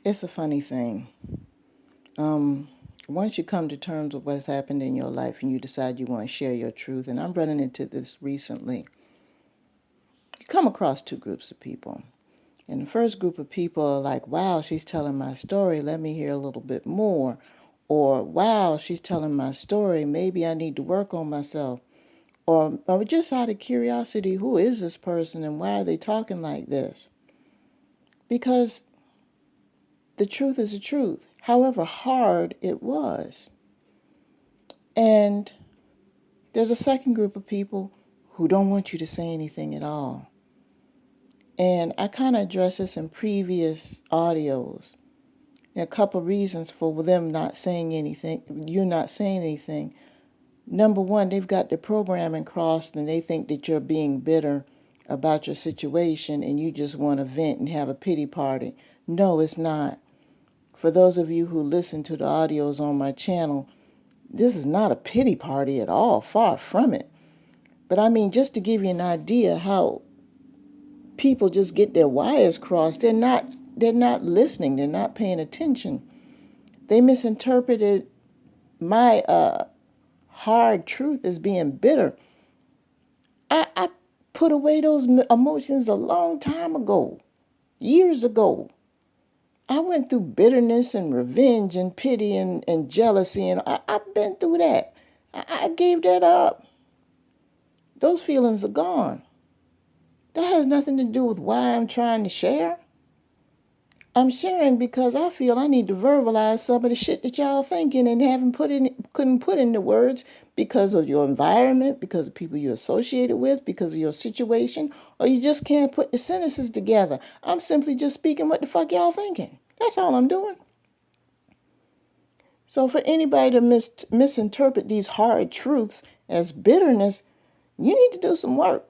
It's a funny thing. Um, Once you come to terms with what's happened in your life and you decide you want to share your truth, and I'm running into this recently, you come across two groups of people. And the first group of people are like, wow, she's telling my story. Let me hear a little bit more. Or, wow, she's telling my story. Maybe I need to work on myself. Or just out of curiosity, who is this person and why are they talking like this? Because the truth is the truth, however hard it was. And there's a second group of people who don't want you to say anything at all. And I kind of addressed this in previous audios. There are a couple of reasons for them not saying anything, you not saying anything. Number one, they've got the programming crossed and they think that you're being bitter about your situation and you just want to vent and have a pity party. No, it's not. For those of you who listen to the audios on my channel, this is not a pity party at all, far from it. But I mean, just to give you an idea how people just get their wires crossed, they're not listening, they're not paying attention. They misinterpreted my hard truth as being bitter. I put away those emotions a long time ago, years ago. I went through bitterness and revenge and pity and jealousy, and I've been through that. I gave that up. Those feelings are gone. That has nothing to do with why I'm trying to share. I'm sharing because I feel I need to verbalize some of the shit that y'all thinking and couldn't put into words because of your environment, because of people you're associated with, because of your situation, or you just can't put the sentences together. I'm simply just speaking what the fuck y'all thinking. That's all I'm doing. So for anybody to misinterpret these hard truths as bitterness, you need to do some work.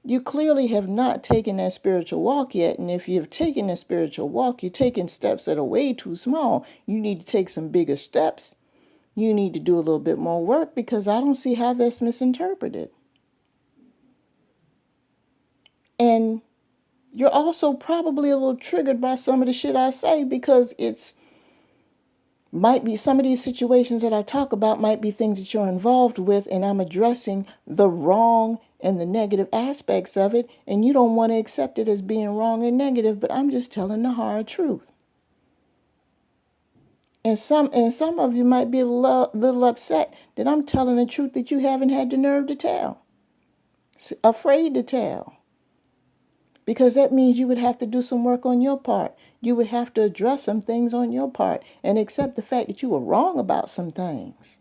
You clearly have not taken that spiritual walk yet. And if you've taken that spiritual walk, you're taking steps that are way too small. You need to take some bigger steps. You need to do a little bit more work because I don't see how that's misinterpreted. And you're also probably a little triggered by some of the shit I say because might be some of these situations that I talk about might be things that you're involved with, and I'm addressing the wrong and the negative aspects of it, and you don't want to accept it as being wrong and negative, but I'm just telling the hard truth. And some of you might be a little upset that I'm telling the truth that you haven't had the nerve to tell, afraid to tell. Because that means you would have to do some work on your part. You would have to address some things on your part and accept the fact that you were wrong about some things.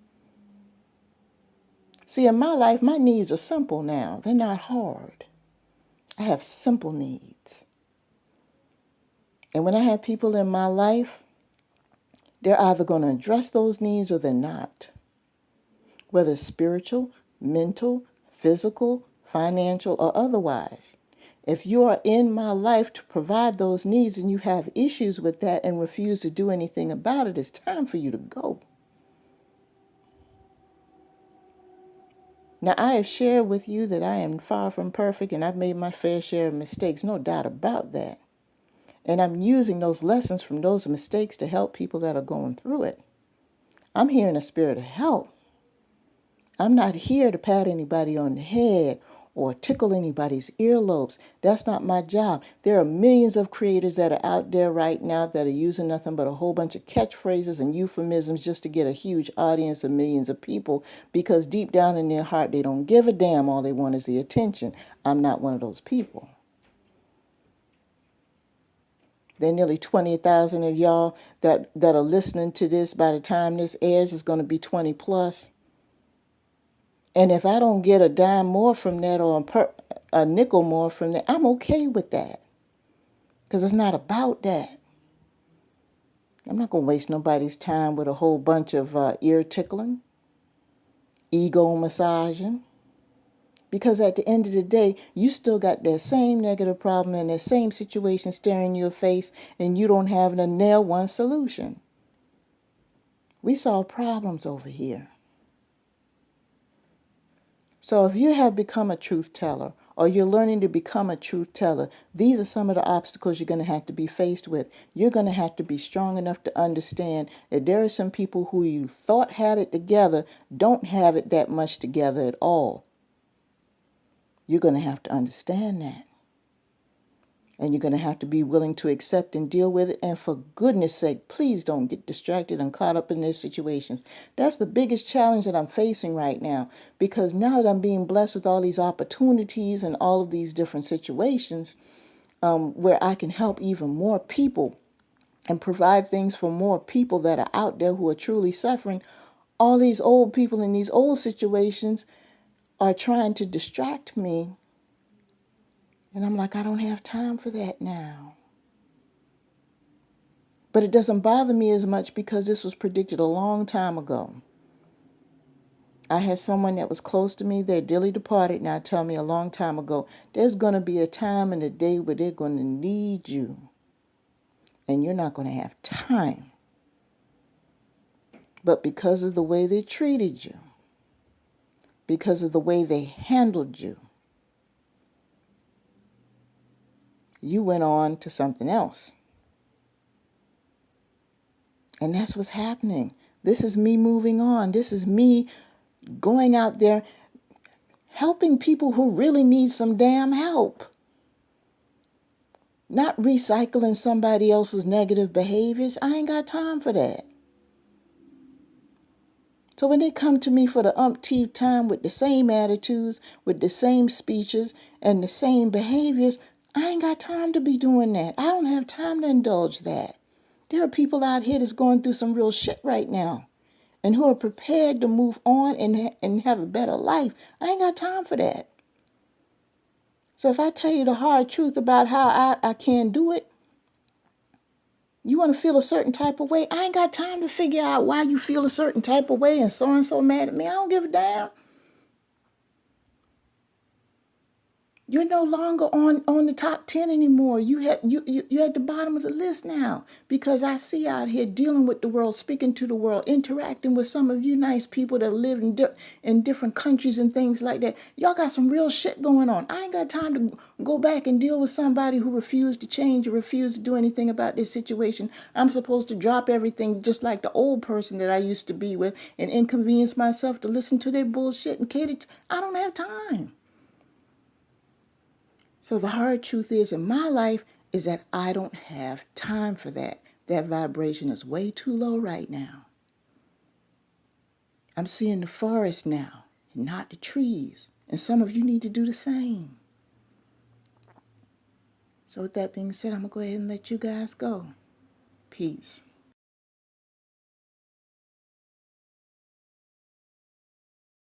See, in my life, my needs are simple now. They're not hard. I have simple needs. And when I have people in my life, they're either going to address those needs or they're not. Whether it's spiritual, mental, physical, financial, or otherwise. If you are in my life to provide those needs and you have issues with that and refuse to do anything about it, it's time for you to go. Now, I have shared with you that I am far from perfect and I've made my fair share of mistakes, no doubt about that. And I'm using those lessons from those mistakes to help people that are going through it. I'm here in a spirit of help. I'm not here to pat anybody on the head or tickle anybody's earlobes. That's not my job. There are millions of creators that are out there right now that are using nothing but a whole bunch of catchphrases and euphemisms just to get a huge audience of millions of people because deep down in their heart they don't give a damn. All they want is the attention. I'm not one of those people. There are nearly 20,000 of y'all that are listening to this. By the time this airs, it's going to be 20 plus. And if I don't get a dime more from that or a nickel more from that, I'm okay with that. Because it's not about that. I'm not going to waste nobody's time with a whole bunch of ear tickling, ego massaging. Because at the end of the day, you still got that same negative problem and that same situation staring you in your face, and you don't have a nail one solution. We solve problems over here. So if you have become a truth teller or you're learning to become a truth teller. These are some of the obstacles you're going to have to be faced with. You're going to have to be strong enough to understand that there are some people who you thought had it together don't have it that much together at all. You're going to have to understand that. And you're going to have to be willing to accept and deal with it. And for goodness sake, please don't get distracted and caught up in these situations. That's the biggest challenge that I'm facing right now. Because now that I'm being blessed with all these opportunities and all of these different situations where I can help even more people and provide things for more people that are out there who are truly suffering, all these old people in these old situations are trying to distract me. And I'm like, I don't have time for that now. But it doesn't bother me as much because this was predicted a long time ago. I had someone that was close to me, they're dearly departed, now tell me a long time ago, there's going to be a time and a day where they're going to need you. And you're not going to have time. But because of the way they treated you, because of the way they handled you, you went on to something else. And that's what's happening. This is me moving on. This is me going out there helping people who really need some damn help. Not recycling somebody else's negative behaviors. I ain't got time for that. So when they come to me for the umpteenth time with the same attitudes, with the same speeches, and the same behaviors, I ain't got time to be doing that. I don't have time to indulge that. There are people out here that's going through some real shit right now and who are prepared to move on and have a better life. I ain't got time for that. So if I tell you the hard truth about how I can't do it, you want to feel a certain type of way, I ain't got time to figure out why you feel a certain type of way and so mad at me. I don't give a damn. You're no longer on the top 10 anymore. You're at the bottom of the list now because I see out here dealing with the world, speaking to the world, interacting with some of you nice people that live in different countries and things like that. Y'all got some real shit going on. I ain't got time to go back and deal with somebody who refused to change or refused to do anything about this situation. I'm supposed to drop everything just like the old person that I used to be with and inconvenience myself to listen to their bullshit and cater to. I don't have time. So the hard truth is in my life is that I don't have time for that. That vibration is way too low right now. I'm seeing the forest now, not the trees. And some of you need to do the same. So with that being said, I'm going to go ahead and let you guys go. Peace.